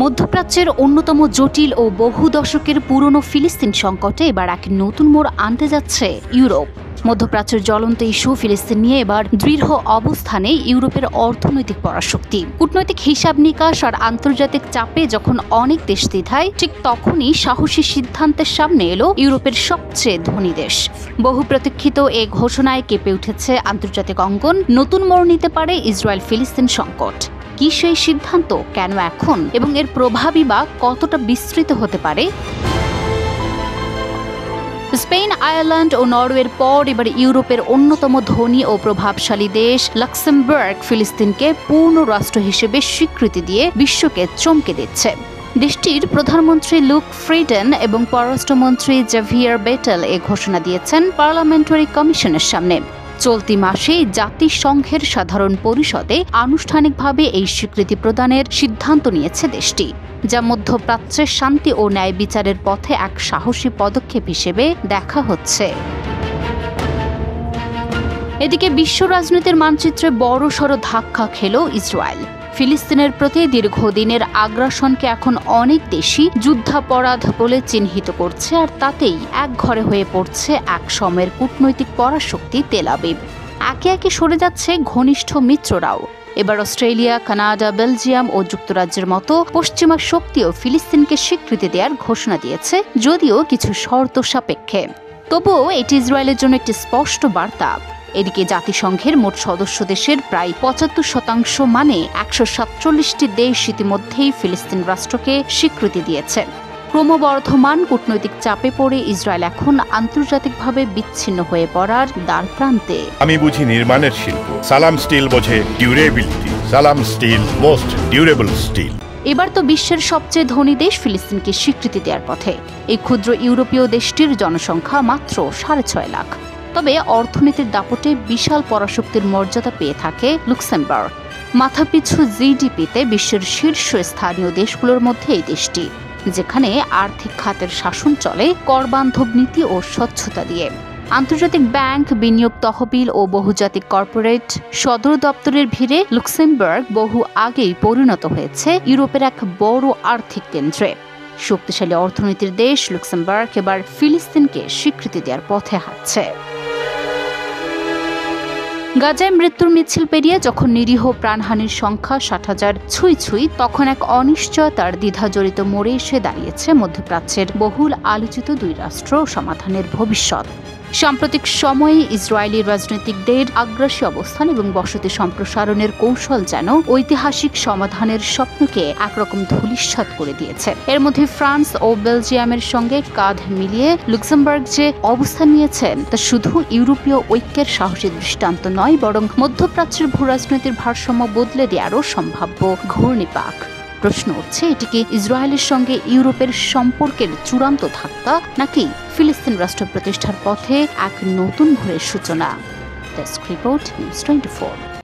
মধ্যপ্রাচ্যের অন্যতম জটিল ও বহু দশকের পুরনো ফিলিস্তিন সংকটে এবার এক নতুন মোড় আনতে যাচ্ছে ইউরোপ। মধ্যপ্রাচ্যের জ্বলন্ত ইস্যু ফিলিস্তিন নিয়ে এবার দৃঢ় অবস্থানে ইউরোপের অর্থনৈতিক পরাশক্তি। কূটনৈতিক হিসাব নিকাশ আর আন্তর্জাতিক চাপে যখন অনেক দেশ দ্বিধায়, ঠিক তখনই সাহসী সিদ্ধান্তের সামনে এলো ইউরোপের সবচেয়ে ধনী দেশ। বহু প্রতীক্ষিত এ ঘোষণায় কেঁপে উঠেছে আন্তর্জাতিক অঙ্গন। নতুন মোড় নিতে পারে ইসরায়েল ফিলিস্তিন সংকট। কি সেই সিদ্ধান্ত, কেন এখন, এবং এর প্রভাবই বা কতটা বিস্তৃত হতে পারে? স্পেন, আয়ারল্যান্ড ও নরওয়ের পর এবার ইউরোপের অন্যতম ধনী ও প্রভাবশালী দেশ লাক্সেমবার্গ ফিলিস্তিনকে পূর্ণ রাষ্ট্র হিসেবে স্বীকৃতি দিয়ে বিশ্বকে চমকে দিচ্ছে। দেশটির প্রধানমন্ত্রী লুক ফ্রিডেন এবং পররাষ্ট্রমন্ত্রী জাভিয়ার বেটেল এ ঘোষণা দিয়েছেন পার্লামেন্টারি কমিশনের সামনে। চলতি মাসে জাতিসংঘের সাধারণ পরিষদে আনুষ্ঠানিকভাবে এই স্বীকৃতি প্রদানের সিদ্ধান্ত নিয়েছে দেশটি, যা মধ্যপ্রাচ্যের শান্তি ও ন্যায় বিচারের পথে এক সাহসী পদক্ষেপ হিসেবে দেখা হচ্ছে। এদিকে বিশ্ব রাজনীতির মানচিত্রে বড়সড় ধাক্কা খেল ইসরায়েল। ফিলিস্তিনের প্রতি দীর্ঘদিনের আগ্রাসনকে এখন অনেক দেশই যুদ্ধাপরাধ বলে চিহ্নিত করছে, আর তাতেই একঘরে হয়ে পড়ছে এক সময়ের কূটনৈতিক পরাশক্তি তেল আবিব। একে একে সরে যাচ্ছে ঘনিষ্ঠ মিত্ররাও। এবার অস্ট্রেলিয়া, কানাডা, বেলজিয়াম ও যুক্তরাজ্যের মতো পশ্চিমা শক্তিও ফিলিস্তিনকে স্বীকৃতি দেওয়ার ঘোষণা দিয়েছে, যদিও কিছু শর্ত সাপেক্ষে। তবুও এটি ইসরায়েলের জন্য একটি স্পষ্ট বার্তা। এদিকে জাতিসংঘের মোট সদস্য দেশের প্রায় ৭৫%, মানে ১৪৭টি দেশ ইতিমধ্যেই ফিলিস্তিন রাষ্ট্রকে স্বীকৃতি দিয়েছে। ক্রমবর্ধমান কূটনৈতিক চাপে পড়ে ইসরায়েল এখন আন্তর্জাতিকভাবে বিচ্ছিন্ন হয়ে পড়ার দ্বারপ্রান্তে। আমি বুঝি নির্মাণের শিল্প, সালাম স্টিল বোঝে ডিউরেবিলিটি। সালাম স্টিল, মোস্ট ডিউরেবল স্টিল। এবার তো বিশ্বের সবচেয়ে ধনী দেশ ফিলিস্তিনকে স্বীকৃতি দেওয়ার পথে। এই ক্ষুদ্র ইউরোপীয় দেশটির জনসংখ্যা মাত্র ৬.৫ লাখ। তবে অর্থনীতির দাপটে বিশাল পরাশক্তির মর্যাদা পেয়ে থাকে লুক্সেমবার্গ। মাথাপিছু জিডিপিতে বিশ্বের শীর্ষ স্থানীয় দেশগুলোর মধ্যে এই দেশটি, যেখানে আর্থিক খাতের শাসন চলে করবান্ধব নীতি ও স্বচ্ছতা দিয়ে। আন্তর্জাতিক ব্যাংক, বিনিয়োগ তহবিল ও বহুজাতিক কর্পোরেট সদর দপ্তরের ভিড়ে লুক্সেমবার্গ বহু আগেই পরিণত হয়েছে ইউরোপের এক বড় আর্থিক কেন্দ্রে। শক্তিশালী অর্থনীতির দেশ লুক্সেমবার্গ এবার ফিলিস্তিনকে স্বীকৃতি দেওয়ার পথে হাঁটছে। গাজায় মৃত্যুর মিছিল পেরিয়ে যখন নিরীহ প্রাণহানির সংখ্যা ৬০,০০০ ছুঁই, তখন এক অনিশ্চয়তার দ্বিধাজড়িত মোড়ে এসে দাঁড়িয়েছে মধ্যপ্রাচ্যের বহুল আলোচিত দুই রাষ্ট্র সমাধানের ভবিষ্যৎ। সাম্প্রতিক সময়ে ইসরায়েলি রাজনীতিকদের আগ্রাসী অবস্থান এবং বসতি সম্প্রসারণের কৌশল যেন ঐতিহাসিক সমাধানের স্বপ্নকে একরকম ধূলিসাৎ করে দিয়েছে। এর মধ্যে ফ্রান্স ও বেলজিয়ামের সঙ্গে কাঁধ মিলিয়ে লুক্সেমবার্গ যে অবস্থান নিয়েছেন, তা শুধু ইউরোপীয় ঐক্যের সাহসী দৃষ্টান্ত নয়, বরং মধ্যপ্রাচ্যের ভূরাজনীতির ভারসাম্য বদলে দেওয়ারও সম্ভাব্য ঘূর্ণিপাক। প্রশ্ন উঠছে, এটি কি ইসরায়েলের সঙ্গে ইউরোপের সম্পর্কের চূড়ান্ত ধাক্কা, নাকি ফিলিস্তিন রাষ্ট্র প্রতিষ্ঠার পথে এক নতুন ভোরের সূচনা? Desk report, news 24।